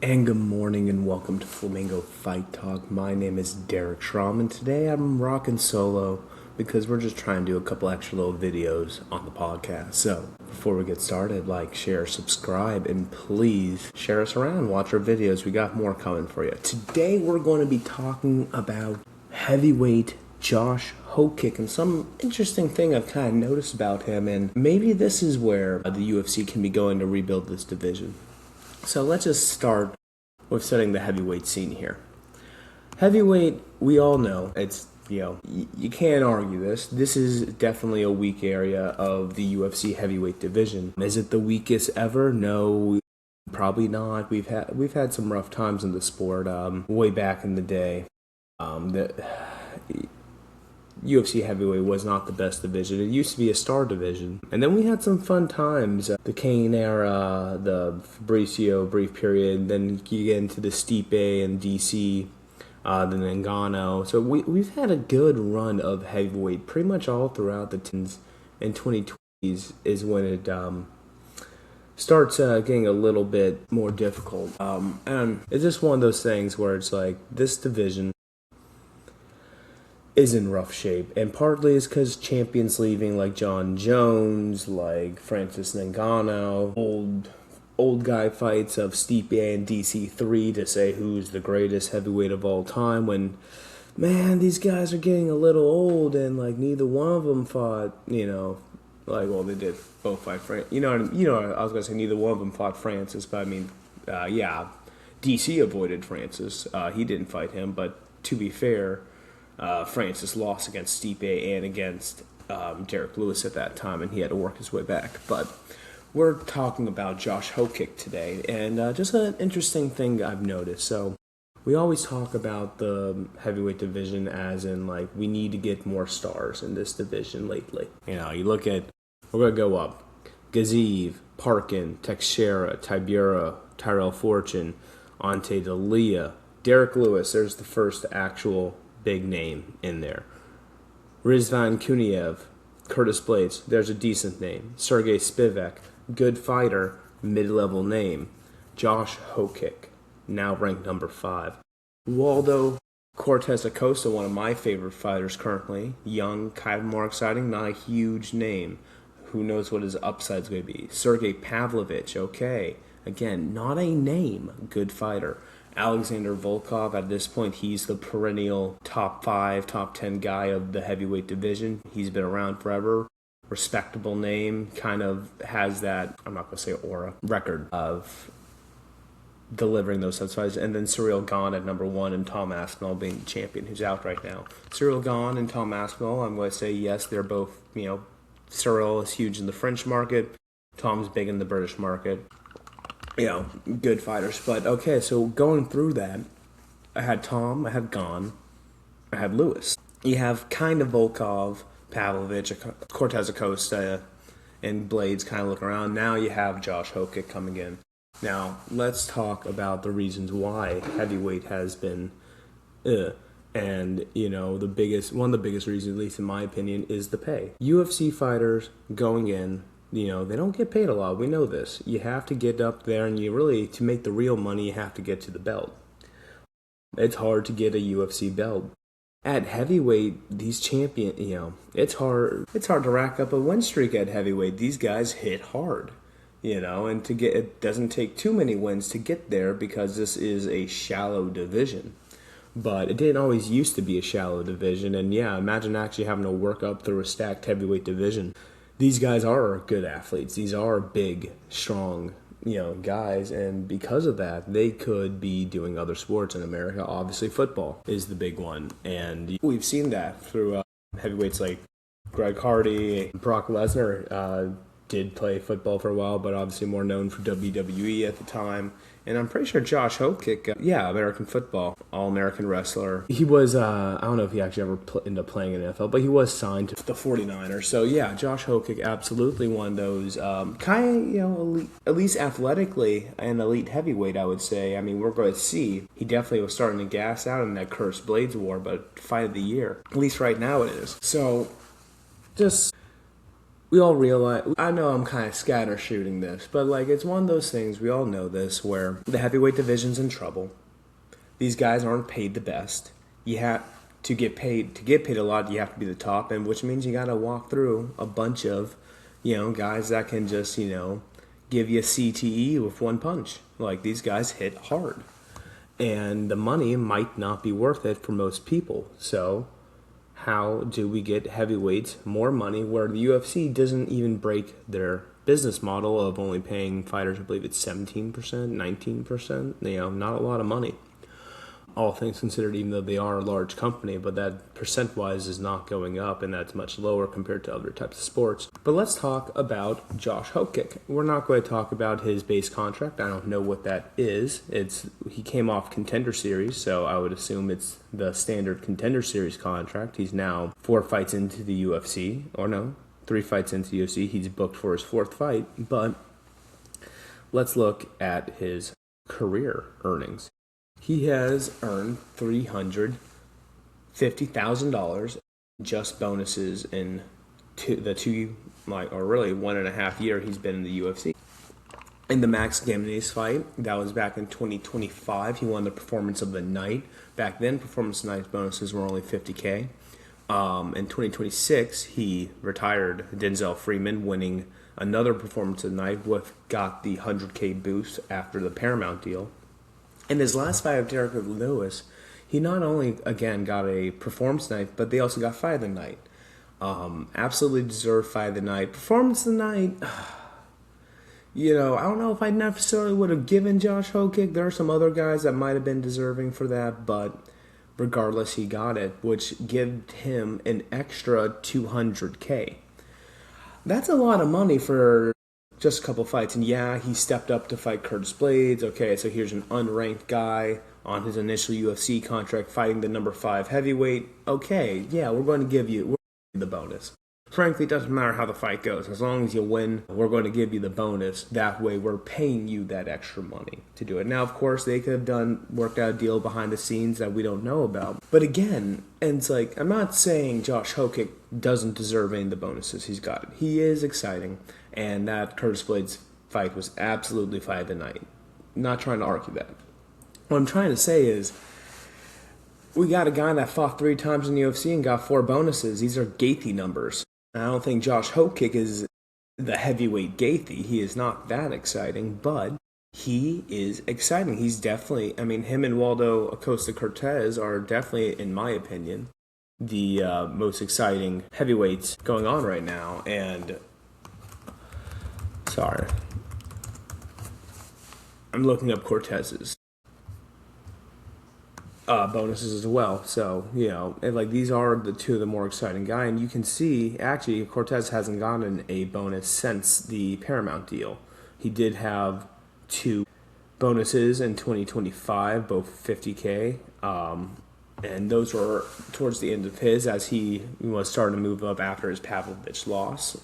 And good morning and welcome to Flamingo Fight Talk. My name is Derek Schomm and today I'm rocking solo because we're just trying to do a couple extra little videos on the podcast. So before we get started, like, share, subscribe, and please share us around. Watch our videos. We got more coming for you. Today we're going to be talking about heavyweight Josh Hokit and some interesting thing I've kind of noticed about him, and maybe this is where the UFC can be going to rebuild this division. So let's just start with setting the heavyweight scene here. Heavyweight, we all know, it's, you can't argue this. This is definitely a weak area of the UFC heavyweight division. Is it the weakest ever? No, probably not. We've had some rough times in the sport way back in the day. UFC heavyweight was not the best division. It used to be a star division. And then we had some fun times. The Kane era, the Fabricio brief period, then you get into the Stipe and DC, the Ngannou. So we've had a good run of heavyweight pretty much all throughout the 10s and 2020s is when it starts getting a little bit more difficult. And it's just one of those things where it's like this division is in rough shape, and partly is because champions leaving, like John Jones, like Francis Ngannou, old guy fights of Stipe and DC3 to say who's the greatest heavyweight of all time, when, man, these guys are getting a little old, and like neither one of them fought, they did both fight I was gonna say neither one of them fought Francis, but I mean, DC avoided Francis, he didn't fight him, but to be fair, Francis lost against Stipe and against Derek Lewis at that time, and he had to work his way back. But we're talking about Josh Hokit today, and just an interesting thing I've noticed. So we always talk about the heavyweight division as in, like, we need to get more stars in this division lately. You look at, we're going to go up, Gaziv, Parkin, Teixeira, Tibura, Tyrell Fortune, Ante D'Elia, Derek Lewis, there's the first actual big name in there. Rizvan Kuniev, Curtis Blades, there's a decent name. Sergey Spivak, good fighter, mid-level name. Josh Hokit, now ranked number 5. Waldo, Cortez Acosta, one of my favorite fighters currently. Young, kind of more exciting, not a huge name. Who knows what his upside's going to be. Sergey Pavlovich, okay. Again, not a name, good fighter. Alexander Volkov, at this point, he's the perennial top 5, top 10 guy of the heavyweight division. He's been around forever. Respectable name, kind of has that, I'm not going to say aura, record of delivering those types of fights. And then Cyril Gane at number 1 and Tom Aspinall being the champion, who's out right now. Cyril Gane and Tom Aspinall, I'm going to say yes, they're both, Cyril is huge in the French market. Tom's big in the British market. Good fighters. But okay, so going through that, I had Tom, I had Gane, I had Lewis. You have kind of Volkov, Pavlovich, Cortez Acosta, and Blades kind of looking around. Now you have Josh Hokit coming in. Now, let's talk about the reasons why heavyweight has been and, one of the biggest reasons, at least in my opinion, is the pay. UFC fighters going in, they don't get paid a lot. We know this. You have to get up there, and to make the real money, you have to get to the belt. It's hard to get a UFC belt. At heavyweight, these champions, it's hard to rack up a win streak at heavyweight. These guys hit hard, and it doesn't take too many wins to get there because this is a shallow division. But it didn't always used to be a shallow division, and imagine actually having to work up through a stacked heavyweight division. These guys are good athletes. These are big, strong, guys, and because of that, they could be doing other sports in America. Obviously, football is the big one, and we've seen that through heavyweights like Greg Hardy. Brock Lesnar did play football for a while, but obviously more known for WWE at the time. And I'm pretty sure Josh Hokit, American football, all-American wrestler. He was, I don't know if he actually ever ended up playing in the NFL, but he was signed to the 49ers. So, Josh Hokit, absolutely one of those elite, at least athletically, an elite heavyweight, I would say. I mean, we're going to see. He definitely was starting to gas out in that cursed Blades War, but fight of the year. At least right now it is. So, just we all realize, I know I'm kind of scatter shooting this, but like it's one of those things, we all know this, where the heavyweight division's in trouble. These guys aren't paid the best. You have to get paid a lot, you have to be the top, and which means you got to walk through a bunch of, guys that can just, give you a CTE with one punch. Like, these guys hit hard. And the money might not be worth it for most people. So how do we get heavyweights more money where the UFC doesn't even break their business model of only paying fighters, I believe it's 17%, 19%, not a lot of money. All things considered, even though they are a large company, but that percent-wise is not going up, and that's much lower compared to other types of sports. But let's talk about Josh Hokit. We're not going to talk about his base contract. I don't know what that is. He came off Contender Series, so I would assume it's the standard Contender Series contract. He's now 4 fights into the UFC, or no, 3 fights into the UFC. He's booked for his 4th fight, but let's look at his career earnings. He has earned $350,000 just bonuses in the 1.5 year he's been in the UFC. In the Max Gamenes fight, that was back in 2025, he won the Performance of the Night. Back then, Performance of the Night bonuses were only $50K. In 2026, he retired Denzel Freeman, winning another Performance of the Night, got the $100K boost after the Paramount deal. In his last fight of Derek Lewis, he not only, again, got a Performance Night, but they also got Fight of the Night. Absolutely deserved Fight of the Night. Performance of the Night, I don't know if I necessarily would have given Josh Hokit. There are some other guys that might have been deserving for that, but regardless, he got it, which gave him an extra $200K. That's a lot of money for just a couple fights. And yeah, he stepped up to fight Curtis Blades. Okay, so here's an unranked guy on his initial UFC contract fighting the number 5 heavyweight. Okay, yeah, we're going to give you the bonus. Frankly, it doesn't matter how the fight goes. As long as you win, we're going to give you the bonus. That way, we're paying you that extra money to do it. Now, of course, they could have worked out a deal behind the scenes that we don't know about. But again, and it's like, I'm not saying Josh Hokit doesn't deserve any of the bonuses he's got. He is exciting, and that Curtis Blades fight was absolutely Fight of the Night. Not trying to argue that. What I'm trying to say is, we got a guy that fought 3 times in the UFC and got 4 bonuses. These are Gaethje numbers. I don't think Josh Hokit is the heavyweight Gaethje. He is not that exciting, but he is exciting. He's definitely, him and Waldo Acosta Cortez are definitely, in my opinion, the most exciting heavyweights going on right now. And, sorry, I'm looking up Cortez's bonuses as well. So, these are the 2 of the more exciting guys. And you can see, actually, Cortez hasn't gotten a bonus since the Paramount deal. He did have 2 bonuses in 2025, both $50K. And those were towards the end of his, as he was starting to move up after his Pavlovich loss,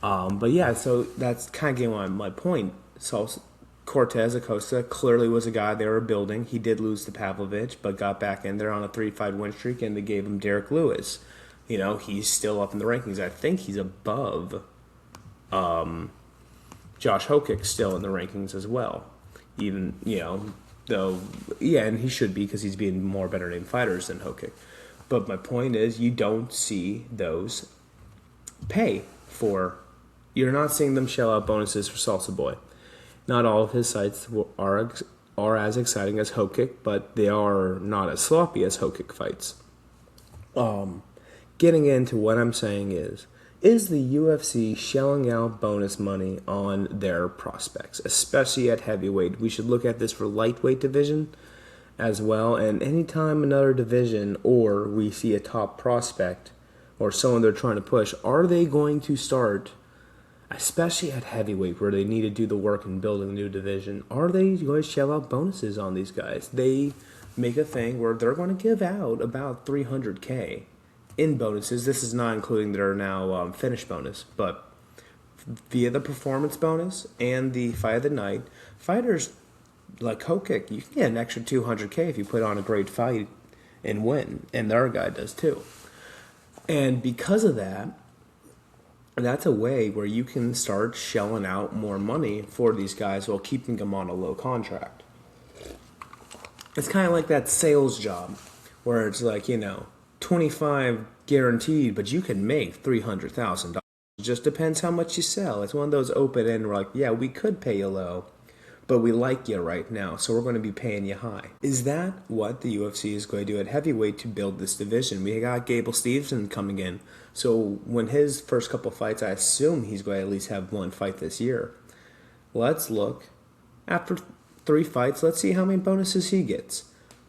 But yeah, so that's kind of getting on my point. So Cortez Acosta clearly was a guy they were building. He did lose to Pavlovich, but got back in there on a 3-fight win streak, and they gave him Derek Lewis. He's still up in the rankings. I think he's above Josh Hokit still in the rankings as well. Even, though, yeah, and he should be because he's being more better named fighters than Hokit. But my point is, you don't see those pay for, you're not seeing them shell out bonuses for Salsa Boy. Not all of his fights are as exciting as Hokit, but they are not as sloppy as Hokit fights. Getting into what I'm saying is the UFC shelling out bonus money on their prospects, especially at heavyweight? We should look at this for lightweight division as well, and anytime another division or we see a top prospect or someone they're trying to push, are they going to start, especially at heavyweight where they need to do the work in building a new division, are they going to shell out bonuses on these guys? They make a thing where they're going to give out about $300K in bonuses. This is not including their now finish bonus, but via the performance bonus and the Fight of the Night, fighters like Hokit, you can get an extra $200K if you put on a great fight and win, and their guy does too. And because of that, that's a way where you can start shelling out more money for these guys while keeping them on a low contract. It's kind of like that sales job where it's like, 25 guaranteed, but you can make $300,000. It just depends how much you sell. It's one of those open end where like, yeah, we could pay you low, but we like you right now, so we're going to be paying you high. Is that what the UFC is going to do at heavyweight to build this division? We got Gable Stevenson coming in, so when his first couple fights, I assume he's going to at least have one fight this year. Let's look. After 3 fights, let's see how many bonuses he gets.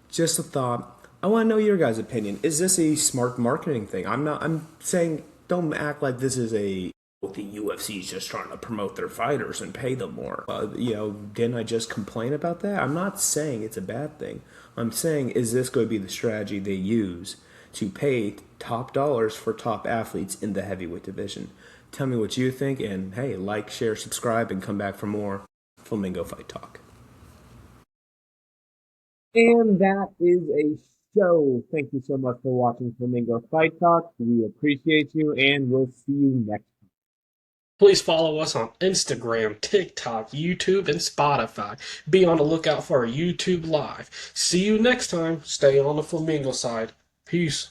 Just a thought. I want to know your guys' opinion. Is this a smart marketing thing? I'm saying don't act like this is the UFC is just trying to promote their fighters and pay them more. Didn't I just complain about that? I'm not saying it's a bad thing. I'm saying, is this going to be the strategy they use to pay top dollars for top athletes in the heavyweight division? Tell me what you think, and hey, like, share, subscribe, and come back for more Flamingo Fight Talk. And that is a show. Thank you so much for watching Flamingo Fight Talk. We appreciate you, and we'll see you next time. Please follow us on Instagram, TikTok, YouTube, and Spotify. Be on the lookout for our YouTube Live. See you next time. Stay on the Flamingo side. Peace.